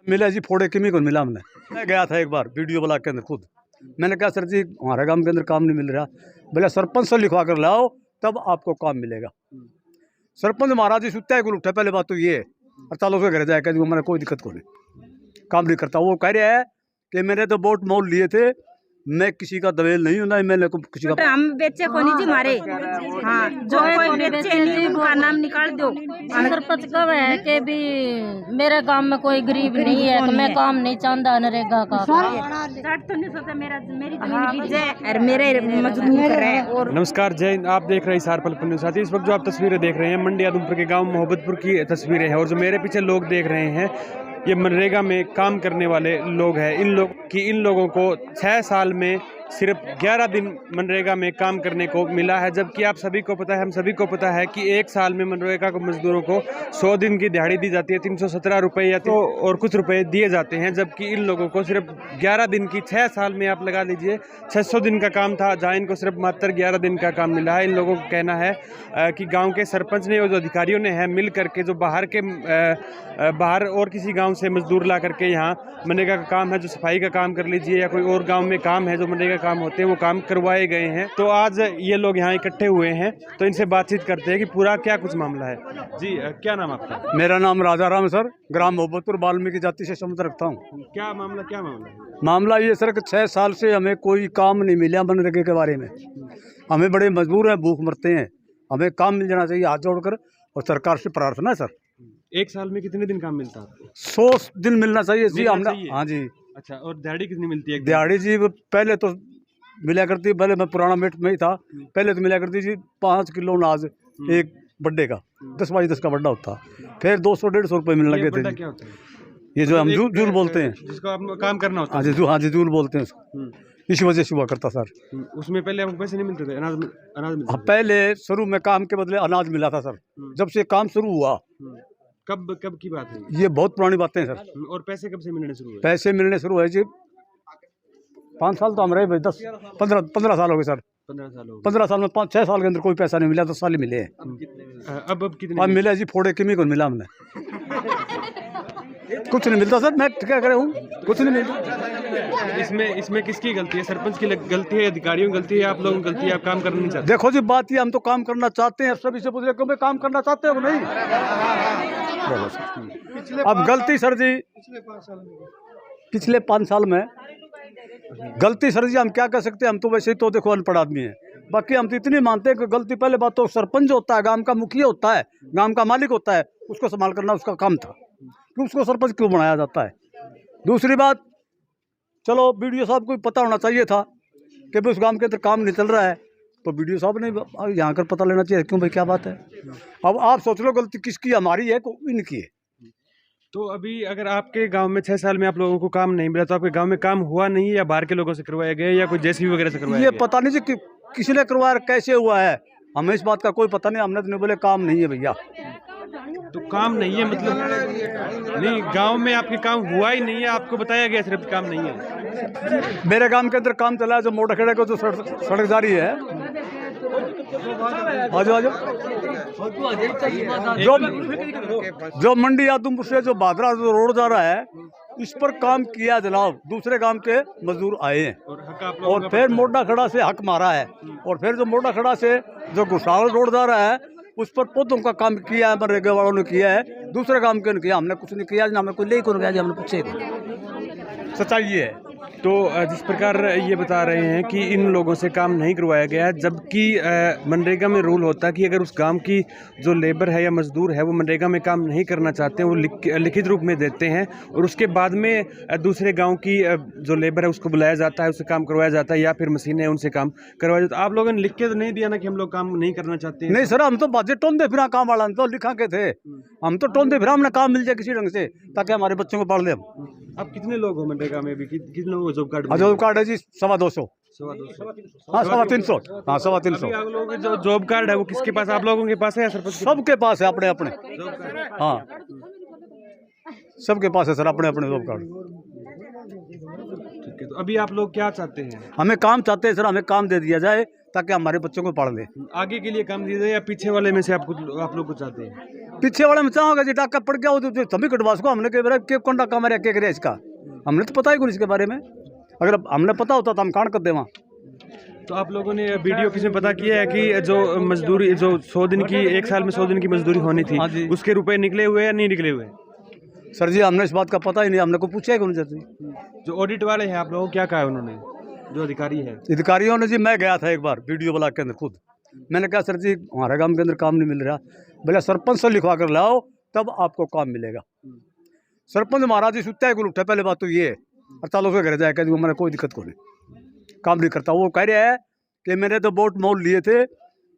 मिला जी, फोड़े किमी को मिला हमने। मैं गया था एक बार वीडियो ब्लॉग के अंदर खुद। मैंने कहा सर जी हमारे गांव के अंदर काम नहीं मिल रहा। बोला सरपंच से लिखवा कर लाओ तब आपको काम मिलेगा। सरपंच महाराज जी सुत्ता है गुल उठा, पहले बात तो ये है। और चलो उसके घर जाए मैंने कोई दिक्कत को नहीं, काम नहीं करता। वो कह रहे हैं कि मैंने तो वोट मोल लिए थे, मैं किसी का दवेल नहीं हूँ, ना मैंने किसी का। हम बेचे को नहीं जी मारे। हाँ, जो कोई बेचे नहीं उनका नाम निकाल दो। सरपंच कब है कि भी मेरे गांव में कोई गरीब नहीं है तो मैं काम नहीं चाहता नरेगा का। तो नहीं सोचा मेरा मेरी जमीन और मेरे मजदूर है। और नमस्कार, जय हिंद। आप देख रहे हैं हिसार पल न्यूज़। साथी इस वक्त जो आप तस्वीरें देख रहे हैं मंडी आदमपुर के गांव मोहब्बतपुर की तस्वीरें हैं। और जो मेरे पीछे लोग देख रहे हैं ये मनरेगा में काम करने वाले लोग हैं। इन लोगों को 6 साल में सिर्फ 11 दिन मनरेगा में काम करने को मिला है, जबकि आप सभी को पता है, हम सभी को पता है कि 1 साल में मनरेगा को मजदूरों को 100 दिन की दिहाड़ी दी जाती है, 317 रुपये या तो और कुछ रुपए दिए जाते हैं। जबकि इन लोगों को सिर्फ 11 दिन की 6 साल में आप लगा लीजिए 600 दिन का काम था, जहाँ इनको सिर्फ मात्र 11 दिन का काम मिला है। इन लोगों का कहना है कि गाँव के सरपंच ने और जो अधिकारियों ने है मिल करके जो बाहर और किसी गाँव से मजदूर ला करके यहाँ मनरेगा का काम है, जो सफाई का काम कर लीजिए या कोई और गाँव में काम है जो मनरेगा काम होते हैं, वो काम करवाए गए हैं। तो आज ये लोग यहाँ इकट्ठे हुए हैं, तो इनसे बातचीत करते हैं कि पूरा क्या कुछ मामला है। जी, क्या नाम आपका? मेरा नाम राजा राम है सर, ग्राम मोहब्बतपुर वाल्मीकि जाति से संबंध रखता हूँ। क्या मामला है? मामला ये सर कि 6 साल से हमें कोई काम नहीं मिला मनरेगा के बारे में। हमें बड़े मजबूर हैं, भूख मरते हैं, हमें काम मिल जाना चाहिए हाथ जोड़कर। और सरकार से प्रार्थना है सर। 1 साल में कितने दिन काम मिलता है आपको? 100 दिन मिलना चाहिए जी हमने। हाँ जी। अच्छा, और दिहाड़ी कितनी मिलती है? दिहाड़ी जी पहले तो मिला करती, पहले मैं पुराना मेट में ही था, पहले तो मिला करती जी 5 किलो अनाज एक बड्डे का, 10x10 का बड्डा होता। फिर 200-150 रुपये मिलने लगे थे। क्या होता है? ये जो हम जूल बोलते हैं, जिसको आप काम करना होता है। हाँ जी जूल बोलते हैं उसको। इस वजह से हुआ करता सर। उसमें पहले आपको पैसे नहीं मिलते थे? अनाज मिलता हाँ, पहले शुरू में काम के बदले अनाज मिला था सर। जब से काम शुरू हुआ। कब की बात है? ये बहुत पुरानी बातें हैं सर। और पैसे कब से मिलने शुरू हुए? पैसे मिलने शुरू हुए जी 5 साल तो हम रहे भाई, 10-15 साल हो गए सर। 15 साल हो गए। 15 साल में 5-6 साल के अंदर कोई पैसा नहीं मिला, 10 साल ही मिले हैं। अब कितने? अब मिला जी फोड़े किमी को मिला हमने। कुछ नहीं मिलता सर, मैं क्या करे हूँ, कुछ नहीं मिलता। इसमें किसकी गलती है? सरपंच की गलती है, अधिकारियों की गलती है, आप लोगों की गलती है? आप काम करना नहीं चाहते? देखो जी बात ये, हम तो काम करना चाहते हैं, सभी से पूछ रहे क्यों काम करना चाहते हो नहीं। अब गलती सर जी पिछले 5 साल में गलती सर जी हम क्या कर सकते हैं। हम तो वैसे ही तो देखो अनपढ़ आदमी है, बाकी हम तो इतनी मानते हैं कि गलती पहले बात तो सरपंच होता है, गांव का मुखिया होता है, गांव का मालिक होता है, उसको संभाल करना उसका काम था कि उसको सरपंच क्यों बनाया जाता है। दूसरी बात, चलो वीडियो साहब को पता होना चाहिए था कि भाई उस गांव के अंदर काम नहीं चल रहा है, तो वीडियो साहब ने यहाँ कर पता लेना चाहिए क्यों भाई क्या बात है। अब आप सोच लो गलती किसकी, हमारी है कि इनकी है। तो अभी अगर आपके गांव में 6 साल में आप लोगों को काम नहीं मिला, तो आपके गांव में काम हुआ नहीं है या बाहर के लोगों से करवाया गया या कोई जेसीबी वगैरह से करवाया ये गया? पता नहीं जी किसी ने करवाया, कैसे हुआ है, हमें इस बात का कोई पता नहीं। हमने तो नहीं बोले काम नहीं है भैया। तो काम नहीं है मतलब नहीं, गांव में आपके काम हुआ ही नहीं है, आपको बताया गया सिर्फ काम नहीं है? मेरे गांव के अंदर काम चला है, जो मोटा खेड़ा को जो सड़क जा रही है, आजो जो मंडी आदमपुर से जो भादरा जो रोड जा रहा है, इस पर काम किया जनाब। दूसरे गांव के मजदूर आए हैं और फिर मोटा खड़ा से हक मारा है, और फिर जो मोटा खड़ा से जो घुसावल रोड जा रहा है उस पर पौधों का काम किया है, मनरेगा वालों ने किया है, दूसरे काम के ने किया, हमने कुछ नहीं किया। हमने कोई ले कौन गया, हमने पूछे, सच्चाई ये है। तो जिस प्रकार ये बता रहे हैं कि इन लोगों से काम नहीं करवाया गया, जबकि मनरेगा में रूल होता है कि अगर उस गांव की जो लेबर है या मजदूर है वो मनरेगा में काम नहीं करना चाहते हैं, वो लिखित रूप में देते हैं और उसके बाद में दूसरे गांव की जो लेबर है उसको बुलाया जाता है, उससे काम करवाया जाता है, या फिर मशीनें हैं उनसे काम करवाया जाता है। आप लोगों ने लिख के तो नहीं दिया ना कि हम लोग काम नहीं करना चाहते हैं? नहीं सर, हम तो बाजे टोंदे फिर काम वाला तो लिखा के थे, हम तो टोंदे फिर हमने काम मिल जाए किसी ढंग से ताकि हमारे बच्चों को पढ़ ले। अब कितने लोग हो मनरेगा में भी? कितने लोग जॉब कार्ड? जॉब कार्ड है जी 250। हाँ 350। हाँ 350। आप लोगों के जो जॉब कार्ड है वो किसके पास? आप लोगों के पास है या सरपंच? सबके पास है अपने अपने। हाँ सबके पास है सर अपने अपने जॉब कार्ड। ठीक है, तो अभी आप लोग क्या चाहते हैं? हमें काम चाहते हैं सर, हमें काम दे दिया जाए ताकि हमारे बच्चों को पढ़ ले। आगे के लिए काम दिया जाए या पीछे वाले में से आप लोग को चाहते हैं? पीछे वाले में चाहोगे जी डाका पड़ गया वो तो तभी कटवा सको हमने के कौन डाका मारे क्या करे इसका, हमने तो पता ही कुछ इसके बारे में। अगर हमने पता होता तो हम कांड कर देवा। तो आप लोगों ने वीडियो किसी में पता किया है कि जो मजदूरी जो 100 दिन की 1 साल में 100 दिन की मजदूरी होनी थी उसके रुपए निकले हुए या नहीं निकले हुए? सर जी हमने इस बात का पता ही नहीं, हमने को पूछा है कौन जैसे। जो ऑडिट वाले हैं आप लोगों को क्या कहा है उन्होंने, जो अधिकारी है? अधिकारियों ने जी, मैं गया था एक बार वीडियो ब्लॉग के अंदर खुद, मैंने कहा सर जी हमारे गांव के अंदर काम नहीं मिल रहा, बोले सरपंच से लिखवा कर लाओ तब आपको काम मिलेगा। सरपंच महाराज जी सुत्ता है गुल उठा, पहले बात तो ये है। 48 के घर जाएगा मैंने कोई दिक्कत को नहीं, काम नहीं करता। वो कह रहा है कि मैंने तो वोट मोल लिए थे,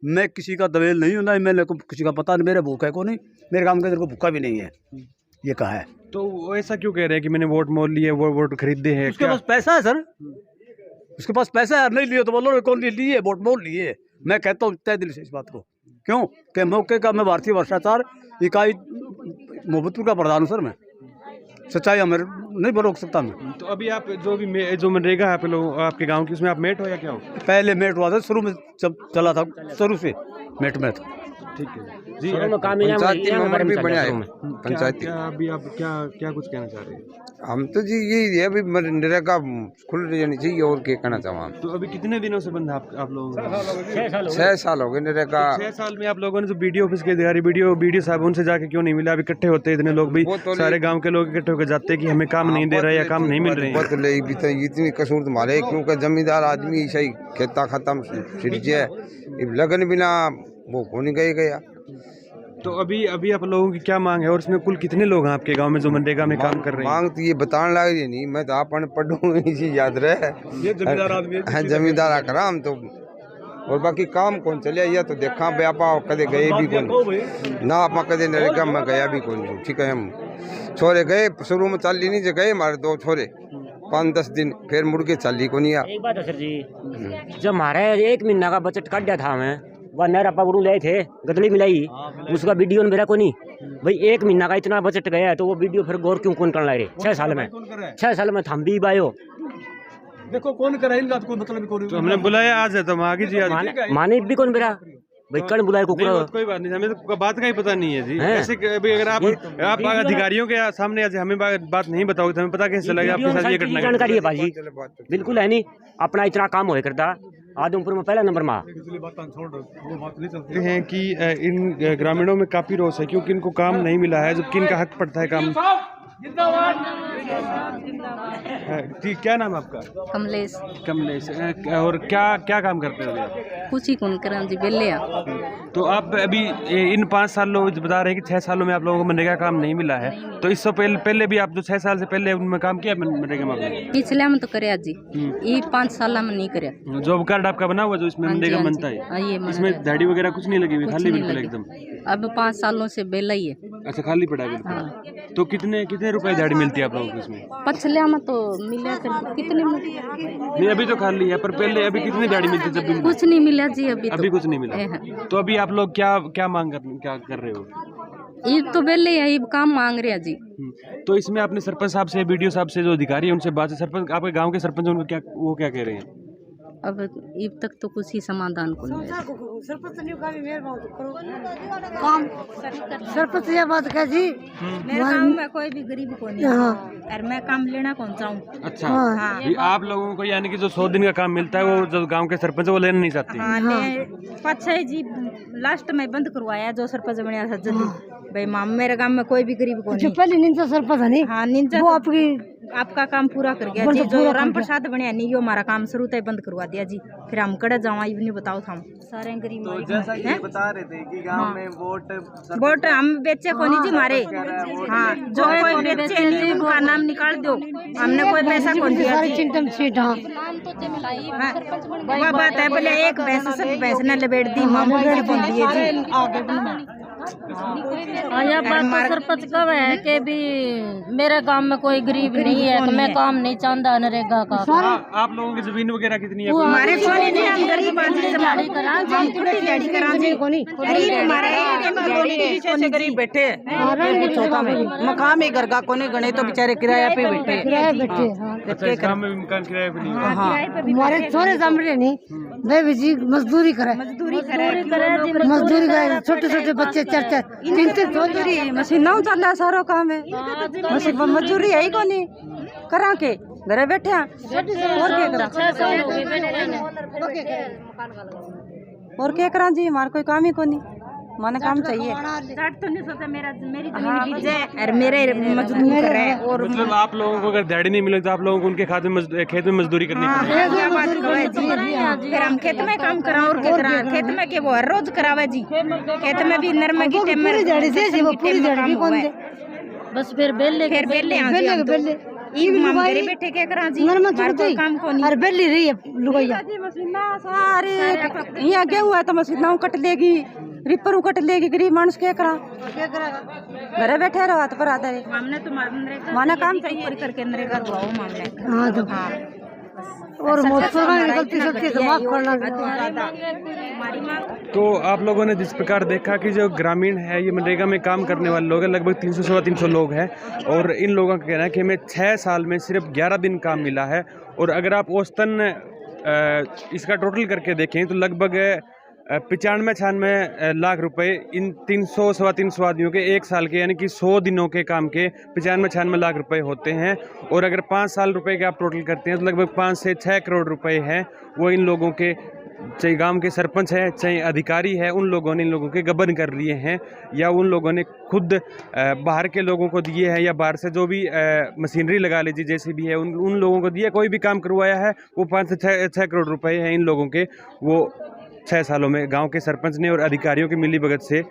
मैं किसी का दवेल नहीं हूँ, ना मैंने को किसी का पता नहीं, मेरे भूखा है को नहीं, मेरे काम के अंदर को भूखा भी नहीं है, ये कहा है। तो वो ऐसा क्यों कह रहे हैं कि मैंने वोट मोल लिए, वो वोट खरीदे हैं? उसके पास पैसा है सर, उसके पास पैसा है, नहीं लिए तो बोलो कौन लिए, वोट मोल लिए। मैं कहता हूँ तय दिल से इस बात को, क्यों कि मौके का मैं भारतीय भ्रष्टाचार इकाई मोहब्बतपुर का प्रधान हूँ सर, मैं सच्चाई हमें नहीं रोक सकता मैं। तो अभी आप जो मनरेगा है आपके गांव की, उसमें आप मेट हो या क्या हो? पहले मेट हुआ था, शुरू में जब चला था शुरू से मेट में था। ठीक है जी। पंचायती मेंबर भी बना है पंचायती। अभी आप क्या कुछ कहना चाह रहे हैं? हम तो जी यही है अभी मनरेगा खुल जानी चाहिए, और क्या कहना चाहूँ। तो अभी कितने दिनों से बंद है आप लोगों को? 6 साल हो गए नरेगा। 6 साल में आप लोगों ने जो बीडीओ ऑफिस के अधिकारी बीडीओ साहब उनसे जाके क्यों नहीं मिला? अभी इकट्ठे होते इतने लोग भी, सारे गांव के लोग इकट्ठे होकर जाते हैं कि हमें काम नहीं दे रहे या काम नहीं मिल रहे हैं। इतनी कसूर तुम्हारे, क्योंकि जमींदार आदमी सही खेता खत्म सिर्जे लगन बिना वो को नहीं गया। तो अभी आप लोगों की क्या मांग है, और इसमें कुल कितने लोग हैं आपके गांव में जो मनरेगा में काम कर रहे हैं? मांग तो ये बताने लग रही नहीं, मैं तो आप पढ़ूँ इसी याद रहे, ये जमींदार आदमी है, जमींदार आकर हम तो, और बाकी काम कौन चले या तो देखा व्यापार कदे गए भी कौन ना, आप कदे नरेगा में गया भी कौन। ठीक है, हम छोरे गए शुरू में चल नहीं गए हमारे 2 छोरे 5-10 दिन, फिर मुड़ के चल को नहीं। एक बात है सर जी, जब हमारे 1 महीना का बजट काट दिया था हमें, वह नहर पकड़ू ले थे गदली मिलाई, उसका वीडियो ने मेरा को नहीं भाई 1 महीना का इतना बजट गया है, तो वो वीडियो फिर गौर क्यों कौन करना रहे? 6 साल में 6 साल में हम भी बायो देखो कौन कराई बात, कोई मतलब कौन। तो हमने बुलाया आज है, तो हम आगे जी माने भी कौन मेरा भाई कण बुलाए को कोई बात नहीं, हमें तो बात का ही पता नहीं है जी। ऐसे अभी अगर आप अधिकारियों के सामने आज हमें बात नहीं बताओगे तो हमें पता कैसे चलेगा आपके साथ ये घटना? जानकारी है भाजी, बिल्कुल है नहीं, अपना इतना काम होए करता आदमपुर में पहला नंबर में हैं कि इन ग्रामीणों में काफी रोष है क्योंकि इनको काम नहीं मिला है, जबकि इनका हक पड़ता है काम। जी, क्या नाम है आपका? कमलेश। कमलेश। और क्या काम करते हो आप? कुछ ही कौन करें जी, बेले। तो आप अभी इन 5 सालों बता रहे हैं कि 6 सालों में आप लोगों को मनरेगा काम नहीं मिला है, तो इससे पहले भी आप जो 6 साल से पहले उनमें काम किया मनरेगा में? पिछले में तो करे जी, ये 5 साल में नहीं करे। जॉब कार्ड आपका बना हुआ जो इसमें मनरेगा बनता है, इसमें दाढ़ी वगैरह कुछ नहीं लगी हुई, खाली बिल्कुल एकदम? अब 5 सालों से बेला ही है। अच्छा, खाली पड़ा है बिल्कुल। तो कितने रुपए दाढ़ी मिलती है आप लोगों को इसमें? पिछले में तो मिले कितने नहीं, अभी तो खाली है, पर पहले अभी कितनी दाढ़ी मिलती जब भी? कुछ नहीं मिला जी, अभी कुछ नहीं मिला। तो अभी आप लोग क्या मांग कर रहे हो? ये तो बेले है, ये काम मांग रहे हैं जी। तो इसमें आपने सरपंच साहब से, बीडीओ साहब से जो अधिकारी है उनसे बात, सरपंच आपके गांव के सरपंच उनको वो क्या कह रहे हैं? अब तक तो कुछ ही समाधान को नहीं है। सरपंच ये बात कह जी, मेरे गांव में कोई भी गरीब को नहीं है और मैं काम लेना कौन चाहूँ। अच्छा, आप लोगों को यानी कि जो 100 दिन का काम मिलता है वो जो गांव के सरपंच वो लेना नहीं चाहते? हाँ, जी लास्ट में बंद करवाया जो सरपंच बनाया था जल्दी भाई माम, मेरे गांव में कोई भी गरीब को नहीं। पहले निंजा सरपंच है नहीं, हाँ निंजा वो आपका काम पूरा कर गया जी। जो राम प्रसाद बनया नहीं, यो हमारा काम शुरू तक बंद करवा दिया जी, फिर हम कड़े जावा ये नहीं बताओ था सारे गरीब। तो जैसा ये बता रहे थे कि गांव में वोट हम बेचे को नहीं जी हमारे। हाँ, जो कोई बेचे नहीं उनका नाम निकाल दो, हमने कोई पैसा कौन दिया जी। वह बात है, बोले एक पैसा सब पैसे न लपेट दी मामूली कौन दिए जी। यह बात तो सरपंच कब है कि भी मेरे गांव में कोई गरीब नहीं है, तो मैं काम नहीं चाहता नरेगा का। आप लोगों की जमीन वगैरह कितनी है? हमारे सोने नहीं, हम गरीब आदमी दिहाड़ी करा जी, गरीब बैठे मकान ही घर का कोने गणे तो बेचारे किराया पे बैठे। मकान किराए पे नहीं? हमारे छोरे सामने नहीं, वे जी मजदूरी करे, छोटे छोटे बच्चे मजदूरी मशीना चल रहा सारा काम है मजदूरी है ही को नहीं करा के घरे बैठे और क्या करा और क्या करा जी हमारा कोई काम ही को नहीं माने काम चाहिए तो नहीं सोचा मेरा मेरी और मेरे मजदूर करे और मतलब आप लोगों को अगर दिहाड़ी नहीं मिले तो आप लोगों को उनके खेत में मजदूरी करनी फिर हम खेत में काम करा और क्या करा खेत में के वो हर रोज करावे जी खेत में भी नरमा की बस फिर बेले घरे बैठे क्या करा जी हमारे कोई काम को नहीं बेली रही है लुगाइया जी मशीना सारे यहाँ गेहूं है तो मशीना कट लेगी रिपर कट लेगी गरीब मानुस क्या करा घरे बैठे रहो हाथ पर आधा हमने तो माना काम चाहिए करके नरेगा मामले और गलती सच्ची से माफ करना। तो आप लोगों ने जिस प्रकार देखा कि जो ग्रामीण है ये मनरेगा में काम करने वाले लोग हैं, लगभग 300-350 लोग हैं और इन लोगों का कहना है कि हमें 6 साल में सिर्फ 11 दिन काम मिला है। और अगर आप औसतन इसका टोटल करके देखें तो लगभग 95-96 लाख रुपए इन 300-350 आदमियों के 1 साल के यानी कि 100 दिनों के काम के 95-96 लाख रुपए होते हैं। और अगर 5 साल रुपए के आप टोटल करते हैं तो लगभग 5 से 6 करोड़ रुपए हैं वो इन लोगों के, चाहे गांव के सरपंच है चाहे अधिकारी है, उन लोगों ने इन लोगों के गबन कर लिए हैं या उन लोगों ने खुद बाहर के लोगों को दिए हैं या बाहर से जो भी मशीनरी लगा लीजिए जैसे भी है उन लोगों को दिया, कोई भी काम करवाया है वो 5 से 6 करोड़ रुपए हैं इन लोगों के, वो 6 सालों में गांव के सरपंच ने और अधिकारियों की मिली भगत से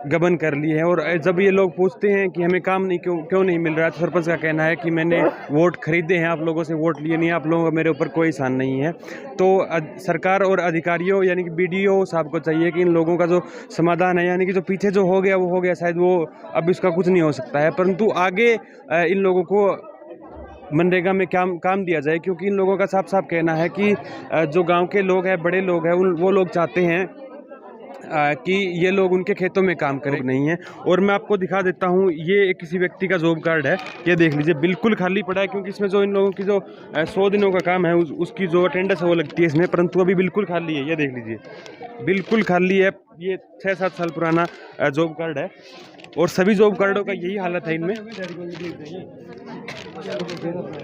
गबन कर ली है। और जब ये लोग पूछते हैं कि हमें काम नहीं क्यों नहीं मिल रहा है तो सरपंच का कहना है कि मैंने वोट खरीदे हैं, आप लोगों से वोट लिए नहीं, आप लोगों का मेरे ऊपर कोई एहसान नहीं है। तो सरकार और अधिकारियों यानी कि BDO साहब को चाहिए कि इन लोगों का जो समाधान है यानी कि जो पीछे जो हो गया वो हो गया, शायद वो अब इसका कुछ नहीं हो सकता है, परंतु आगे इन लोगों को मनरेगा में काम दिया जाए, क्योंकि इन लोगों का साफ साफ कहना है कि जो गांव के लोग हैं, बड़े लोग हैं, वो लोग चाहते हैं कि ये लोग उनके खेतों में काम करें नहीं है। और मैं आपको दिखा देता हूँ, ये किसी व्यक्ति का जॉब कार्ड है, ये देख लीजिए बिल्कुल खाली पड़ा है, क्योंकि इसमें जो इन लोगों की जो 100 दिनों का काम है उसकी जो अटेंडेंस है वो लगती है इसमें, परंतु अभी बिल्कुल खाली है, ये देख लीजिए बिल्कुल खाली है। ये 6-7 साल पुराना जॉब कार्ड है और सभी जॉब कार्डों का यही हालत है इनमें,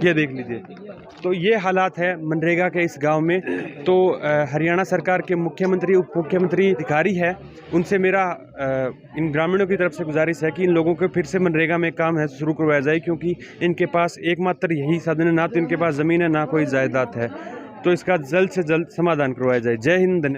ये देख लीजिए। तो ये हालात है मनरेगा के इस गांव में। तो हरियाणा सरकार के मुख्यमंत्री, उप मुख्यमंत्री, अधिकारी है, उनसे मेरा इन ग्रामीणों की तरफ से गुजारिश है कि इन लोगों को फिर से मनरेगा में काम है शुरू करवाया जाए, क्योंकि इनके पास एकमात्र यही साधन है, ना तो इनके पास ज़मीन है ना कोई जायदाद है। तो इसका जल्द से जल्द समाधान करवाया जाए। जय हिंद।